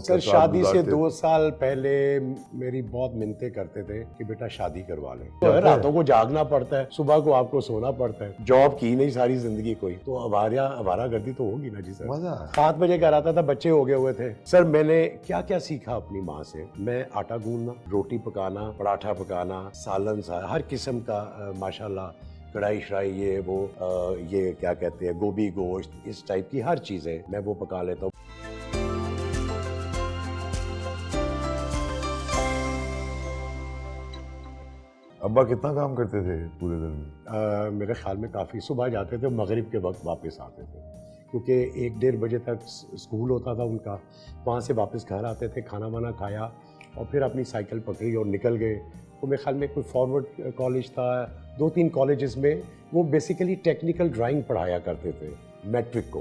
Sir शादी से 2 साल पहले मेरी बहुत मिन्नतें करते थे कि बेटा शादी करवा लें। तो रातों को जागना पड़ता है, सुबह को आपको सोना पड़ता है, जॉब की नहीं सारी जिंदगी कोई, तो आवारागर्दी तो होगी ना जी सर। मजा 7 बजे घर आता था, बच्चे हो गए हुए थे। सर मैंने क्या क्या सीखा अपनी माँ से, मैं आटा गूंदना, रोटी पकाना, पराठा पकाना, सालन सा हर किस्म का माशाल्लाह, कढ़ाई शढ़ाई ये वो ये क्या कहते हैं गोभी गोश्त, इस टाइप की हर चीजें मैं वो पका लेता हूँ। अब्बा कितना काम करते थे पूरे दिन में? मेरे ख्याल में काफ़ी, सुबह जाते थे, मगरिब के वक्त वापस आते थे, क्योंकि 1-1.5 बजे तक स्कूल होता था उनका। वहाँ से वापस घर आते थे, खाना वाना खाया और फिर अपनी साइकिल पकड़ी और निकल गए। तो मेरे ख्याल में कोई फॉरवर्ड कॉलेज था, 2-3 कॉलेजेस में वो बेसिकली टेक्निकल ड्राइंग पढ़ाया करते थे, मैट्रिक को।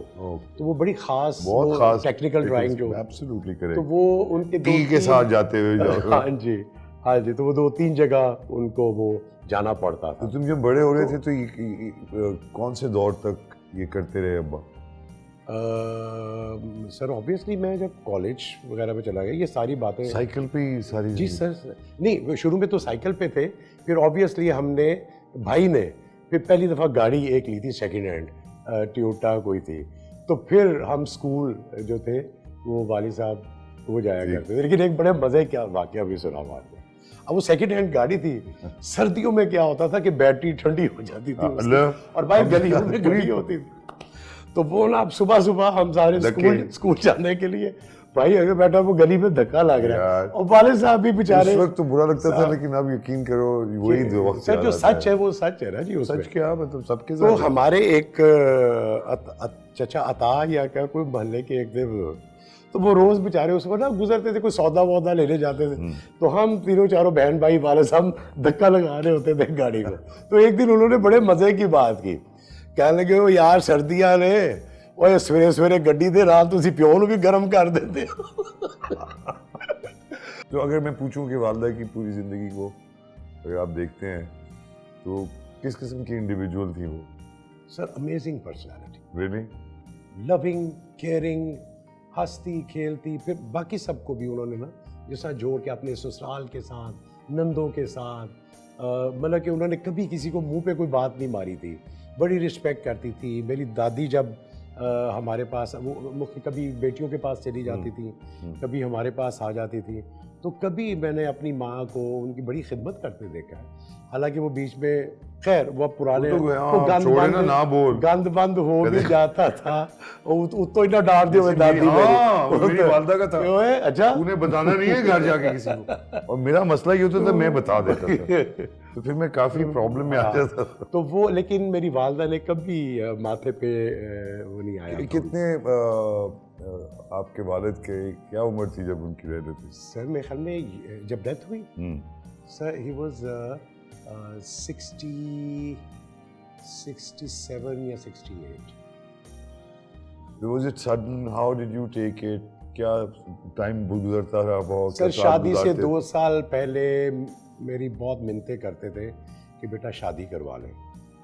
तो वो बड़ी खास, बहुत खास टेक्निकल ड्राइंग जो एब्सोल्युटली करेक्ट, तो वो उनके टी के साथ जाते हुए हाँ जी, तो वो 2-3 जगह उनको वो जाना पड़ता था। तो तुम जब बड़े हो रहे थे तो कौन से दौर तक ये करते रहे अब्बा? सर ऑब्वियसली मैं जब कॉलेज वगैरह में चला गया, ये सारी बातें साइकिल पे ही सारी? जी सर, नहीं शुरू में तो साइकिल पे थे, फिर ऑब्वियसली हमने, भाई ने फिर पहली दफ़ा गाड़ी एक ली थी सेकंड हैंड, टोयोटा कोई थी। तो फिर हम स्कूल जो थे वो वाली साहब वो जाया करते थे। लेकिन एक बड़े मज़े क्या वाक़या भी सुना आपको। अब वो सेकंड हैंड गाड़ी थी, सर्दियों में क्या होता था कि बैटरी ठंडी हो जाती थी और भाई गलियों में गली होती थी, तो वो ना अब सुबह हम सारे स्कूल जाने के लिए, भाई अगर बैठा वो गली में धक्का लग रहा है और वाले साहब भी बेचारे। उस वक्त तो बुरा लगता था, लेकिन अब यकीन करो वही वक्त सर जो सच है वो सच है ना जी। सच क्या मतलब सबके साथ। तो हमारे एक चचा अता या क्या कोई मोहल्ले के एक थे, तो वो रोज बेचारे उस पर ना गुजरते थे, कोई सौदा वौदा लेने जाते थे, तो हम 3-4 बहन भाई वाले सब धक्का लगा रहे होते थे गाड़ी को। तो एक दिन उन्होंने बड़े मजे की बात की, कहने लगे वो यार सर्दियां ने वो सवेरे सवेरे गड्डी दे रात तुसी प्यो नूं भी गर्म कर देते हो। तो अगर मैं पूछूं कि वालदा की पूरी जिंदगी को अगर आप देखते हैं तो किस किस्म की इंडिविजुअल थी वो? Sir amazing personality, really loving, caring, हंसती खेलती, फिर बाकी सबको भी उन्होंने ना जैसा जोड़ के अपने ससुराल के साथ, नंदों के साथ, मतलब कि उन्होंने कभी किसी को मुंह पे कोई बात नहीं मारी थी, बड़ी रिस्पेक्ट करती थी। मेरी दादी जब हमारे पास, वो कभी बेटियों के पास चली जाती थी, कभी हमारे पास आ जाती थी, तो कभी मैंने अपनी माँ को उनकी बड़ी खिदमत करते देखा है। हालांकि वो बीच में खैर वो पुराने गंद बंद हो भी जाता था, तो इतना डांट दिया दादी मेरी वालदा का था। अच्छा उन्हें बताना नहीं है घर जाके किसी को, और मेरा मसला ये होता था मैं बता देता था, तो फिर मैं काफी प्रॉब्लम में आ जाता था। तो वो, लेकिन मेरी वालदा ने कभी माथे पे वो नहीं आया। कितने आपके वालिद के क्या उम्र थी जब उनकी रह थी? सर मेरे ख्याल में जब डेथ हुई सर ही वाज 67 या 68। Was it sudden? How did you take it? क्या टाइम गुजरता रहा बहुत? सर शादी से 2 साल पहले मेरी बहुत मिन्नतें करते थे कि बेटा शादी करवा लें।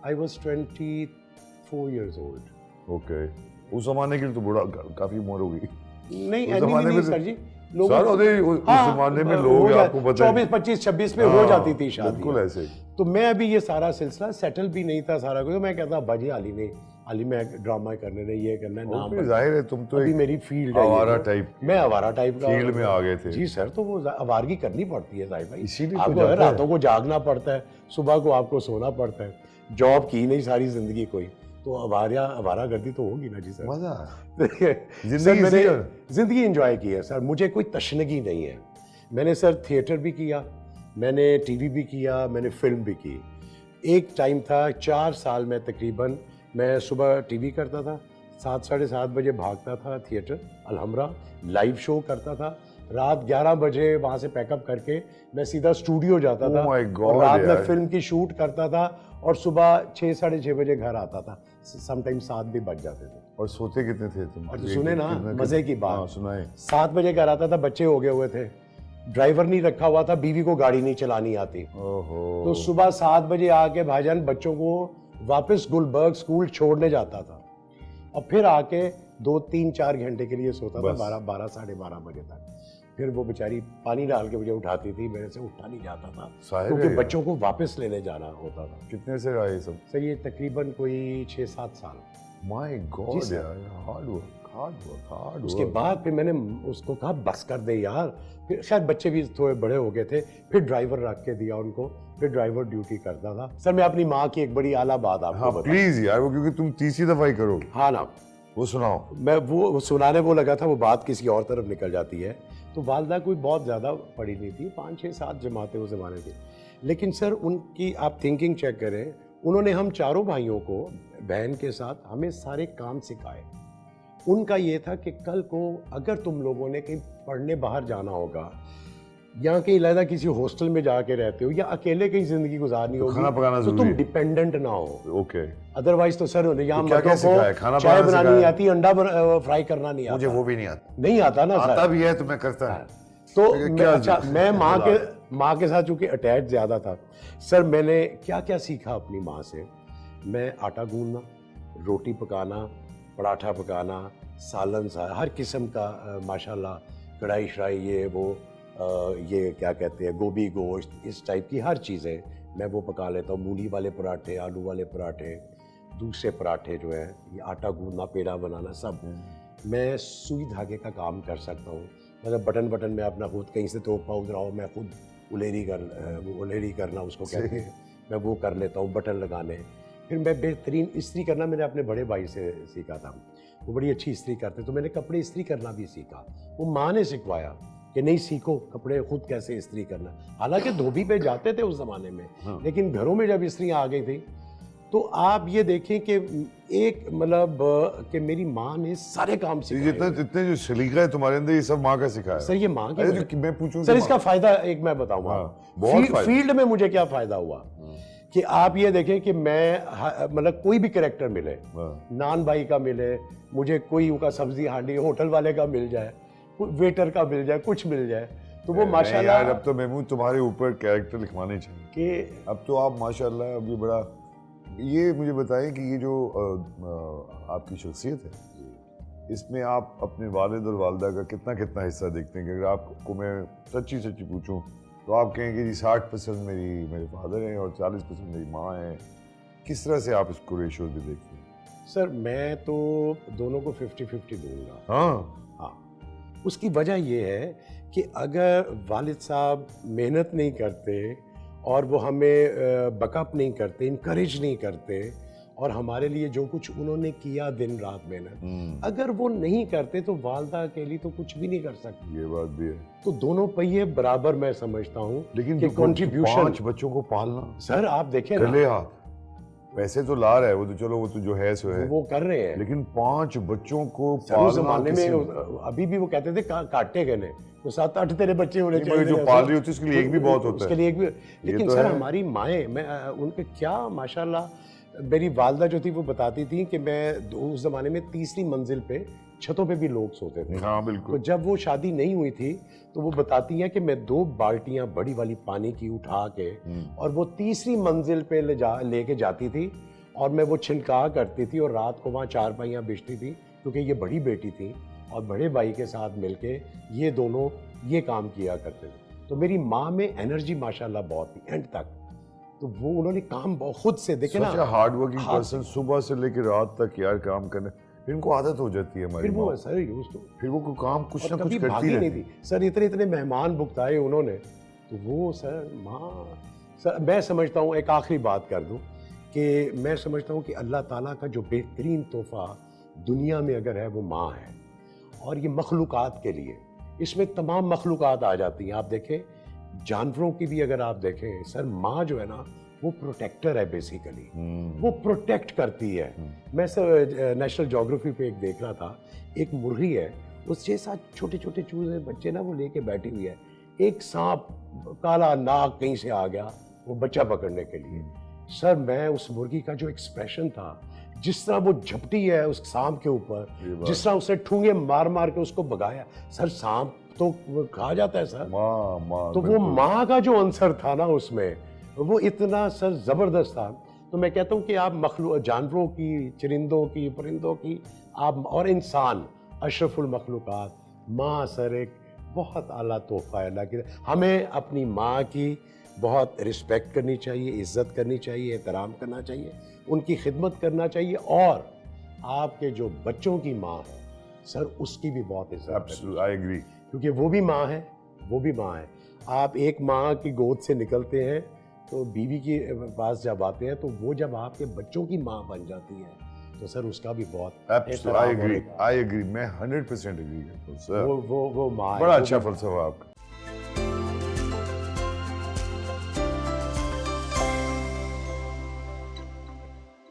I was 24 years old. Okay. उस जमाने के लिए तो बड़ा काफी उम्र हो गई। नहीं नहीं सर जी, सर उस जमाने में लोग आपको पता है 24, 25, 26 में हो जाती थी शादी। बिल्कुल ऐसे। तो मैं अभी ये सारा सिलसिला सेटल भी नहीं था सारा कुछ, तो मैं कहता बाजी अली में ड्रामा करने ने ये करना है, नाम जाहिर है तुम तो अभी मेरी फील्ड है आवारा टाइप, मैं आवारा टाइप का फील्ड में आ गए थे। जी सर, तो वो आवारगी करनी पड़ती है साहिब भाई, इसीलिए आपको रातों को जागना पड़ता है, सुबह को आपको सोना पड़ता है, जॉब की नहीं सारी जिंदगी कोई, तो आवारागर्दी तो होगी ना जी सर। मजा जिंदगी एंजॉय की है सर, मुझे कोई तशनगी नहीं है। मैंने सर थिएटर भी किया, मैंने टीवी भी किया, मैंने फिल्म भी की। एक टाइम था 4 साल में तकरीबन, मैं सुबह टीवी करता था, 7-7:30 बजे भागता था थिएटर अलहमरा, लाइव शो करता था, रात 11 बजे वहाँ से पैकअप करके मैं सीधा स्टूडियो जाता था और रात में फिल्म की शूट करता था और सुबह 6-6:30 बजे घर आता था, समटाइम्स 7 भी बज जाते थे। और सोते कितने थे तुम? और सुने ना मजे की बात, सुनाए। 7 बजे घर आता था, बच्चे हो गए हुए थे, ड्राइवर नहीं रखा हुआ था, बीवी को गाड़ी नहीं चलानी आती, तो सुबह 7 बजे आके भाईजान बच्चों को वापस गुलबर्ग स्कूल छोड़ने जाता था और फिर आके 2-3-4 घंटे के लिए सोता था, बस। 12 साढ़े 12 बजे तक। फिर वो बेचारी पानी डाल के मुझे उठाती थी, मेरे से उठा नहीं जाता था साहिब क्योंकि है बच्चों को वापस लेने जाना होता था। कितने से आए ये सब? सर ये तकरीबन कोई 6-7 साल। My ji God sir. यार, हार्ड उसके वर्क। बाद फिर मैंने उसको कहा बस कर दे यार। फिर शायद बच्चे भी थोड़े बड़े हो गए थे, फिर ड्राइवर रख के दिया उनको, फिर ड्राइवर ड्यूटी करता था। सर मैं अपनी माँ की एक बड़ी आला बात आपको हाँ बताऊं। प्लीज यार, वो क्योंकि तुम तीसरी दफा ही करोगे, हाँ ना, वो सुनाओ। मैं वो सुनाने वो लगा था, वो बात किसी और तरफ निकल जाती है। तो वालदा कोई बहुत ज़्यादा पढ़ी नहीं थी, 5-6-7 जमातें उस ज़माने की। लेकिन सर उनकी आप थिंकिंग चेक करें, उन्होंने हम चारों भाइयों को बहन के साथ हमें सारे काम सिखाए। उनका ये था कि कल को अगर तुम लोगों ने कहीं पढ़ने बाहर जाना होगा, या कहीं अलग किसी हॉस्टल में जाके रहते हो, या अकेले कहीं ज़िंदगी गुजारनी तो होगी, खाना पकाना तो जरूरी तुम है। डिपेंडेंट ना हो। ओके, अदरवाइज तो सर यहाँ तो क्या क्या मर्दों सिखाया? खाना को चाय बनाना बनानी नहीं सिखाया? आती, अंडा फ्राई करना नहीं मुझे आता। वो भी नहीं आता। नहीं आता ना आता सर। भी है तो मैं करता है। तो लेकिन मैं, क्या अच्छा मैं हालात? माँ के साथ चूंकि अटैच ज़्यादा था सर, मैंने क्या क्या सीखा अपनी माँ से। मैं आटा गूंदना, रोटी पकाना, पराठा पकाना, सालन सा हर किस्म का माशाल्लाह, कढ़ाई शढ़ाई ये वो ये क्या कहते हैं गोभी गोश्त, इस टाइप की हर चीज़ें मैं वो पका लेता हूँ। मूली वाले पराठे, आलू वाले पराठे, दूसरे पराठे जो है, ये आटा गूंदना, पेड़ा बनाना, सब मैं सुई धागे का काम कर सकता हूँ। मतलब बटन में अपना खुद कहीं से तोहफा उधराओ, मैं खुद उलेरी करना उसको कहते हैं, मैं वो कर लेता हूँ, बटन लगाने। फिर मैं बेहतरीन इस्त्री करना मैंने अपने बड़े भाई से सीखा था, वो बड़ी अच्छी इस्त्री करते, तो मैंने कपड़े इस्त्री करना भी सीखा। वो माँ ने सिखवाया कि नहीं सीखो कपड़े खुद कैसे इस्त्री करना। हालांकि धोबी पे जाते थे उस ज़माने में, लेकिन घरों में जब इस्त्रियाँ आ गई थी तो आप ये देखें कि एक मतलब कि मेरी माँ ने सारे काम सिखाए। जितने जो सलीका है तुम्हारे अंदर, ये सब माँ का सिखाया। सर ये माँ की अरे वजह- जो मैं पूछूं सर कि इसका फायदा एक मैं बताऊंगा। हाँ, बहुत फायदा। फील्ड में मुझे क्या फायदा हुआ कि आप ये देखें कि मैं मतलब कोई भी कैरेक्टर मिले, नान भाई का मिले मुझे, कोई उनका सब्जी हांडी होटल वाले का मिल जाए, वेटर का मिल जाए, कुछ मिल जाए, तो वो माशाल्लाह। यार अब तो महमूद तुम्हारे ऊपर कैरेक्टर लिखवाने चाहिए कि अब तो आप माशाल्लाह अब ये बड़ा। ये मुझे बताएं कि ये जो आपकी शख्सियत है, इसमें आप अपने वालिद और वालदा का कितना कितना हिस्सा देखते हैं? कि अगर आपको मैं सच्ची पूछूं तो आप कहें कि जी 60% मेरे फादर हैं और 40% मेरी माँ है। किस तरह से आप इसको रेशो भी देखते हैं? सर मैं तो दोनों को 50-50 दूंगा। हाँ, उसकी वजह ये है कि अगर वालिद साहब मेहनत नहीं करते और वो हमें बकअप नहीं करते, इनकरेज नहीं करते, और हमारे लिए जो कुछ उन्होंने किया दिन रात मेहनत, अगर वो नहीं करते तो वालदा के लिए तो कुछ भी नहीं कर सकती। ये बात भी है। तो दोनों पहिए बराबर मैं समझता हूँ। लेकिन कि जो कंट्रीब्यूशन 5 बच्चों को पालना, सर आप देखें ना, गले हाथ पैसे तो ला रहा है वो, तो चलो वो तो जो है सो है, वो कर रहे हैं। लेकिन 5 बच्चों को सर उस पालना जमाने किसी में अभी भी वो कहते थे काटे गए ने, तो 7-8 तेरे बच्चे होने नहीं, चाहिए। जो ऐसा। पाल रही होती है उसके लिए एक भी बहुत होता उसके है। लिए एक भी। लेकिन तो सर है। हमारी माएँ, मैं उनके क्या माशाल्लाह, मेरी वालदा जो थी वो बताती थी कि मैं उस ज़माने में तीसरी मंजिल पे छतों पे भी लोग सोते थे। हाँ तो बिल्कुल। जब वो शादी नहीं हुई थी तो वो बताती हैं कि मैं 2 बाल्टियां बड़ी वाली पानी की उठा के और वो तीसरी मंजिल पे लेके जाती थी, और मैं वो छिनका करती थी, और रात को वहाँ चारपाइयाँ बिछती थी, क्योंकि ये बड़ी बेटी थी और बड़े भाई के साथ मिलके ये दोनों ये काम किया करते थे। तो मेरी माँ में एनर्जी माशाल्लाह बहुत थी एंड तक। तो वो उन्होंने काम खुद से देखे ना, हार्ड वर्किंग हाथ पर्सन, सुबह से लेकर रात तक यार काम करने, फिर इनको आदत हो जाती है हमारी फिर वो माँ। सर यूज तो फिर वो कोई काम कुछ ना और कुछ कभी करती भागी नहीं रहती थी सर। इतने मेहमान भुगताए उन्होंने, तो वो सर माँ। सर मैं समझता हूँ, एक आखिरी बात कर दूँ कि मैं समझता हूँ कि अल्लाह ताला का जो बेहतरीन तोहफा दुनिया में अगर है वो माँ है। और ये मखलूक़ात के लिए, इसमें तमाम मखलूक़ात आ जाती हैं। आप देखें जानवरों की भी अगर आप देखें सर, माँ जो है ना वो प्रोटेक्टर है बेसिकली, वो प्रोटेक्ट करती है। मैं सर नेशनल ज्योग्राफी पे एक देख रहा था, एक मुर्गी है, उस 6-7 छोटे छोटे चूजे बच्चे ना वो लेके बैठी हुई है, एक सांप काला नाग कहीं से आ गया वो बच्चा पकड़ने के लिए। सर मैं उस मुर्गी का जो एक्सप्रेशन था, जिस तरह वो झपटी है उस सांप के ऊपर, जिस तरह उसने ठूंगे मार मार के उसको भगाया, सर सांप तो खा जाता है सर। माँ तो वो माँ का जो आंसर था ना उसमें, वो इतना सर जबरदस्त था। तो मैं कहता हूँ कि आप मखलू जानवरों की, चरिंदों की, परिंदों की, आप और इंसान अशरफुल मखलूक़ात, माँ सर एक बहुत आला तोहफ़ा है अल्लाह की। हमें अपनी माँ की बहुत रिस्पेक्ट करनी चाहिए, इज़्ज़त करनी चाहिए, एहतराम करना चाहिए, उनकी खिदमत करना चाहिए, और आपके जो बच्चों की माँ है सर, उसकी भी बहुत इज़्ज़त करनी चाहिए, आई एग्री। क्योंकि वो भी माँ है, वो भी माँ है। आप एक माँ की गोद से निकलते हैं तो बीवी के पास जब आते हैं, तो वो जब आपके बच्चों की माँ बन जाती है तो सर उसका भी बहुत आई एहतराम और एग्री, आई एग्री, मैं 100% एग्री करता हूँ सर। वो माँ है, बड़ा वो अच्छा भी- फलसफा आपका।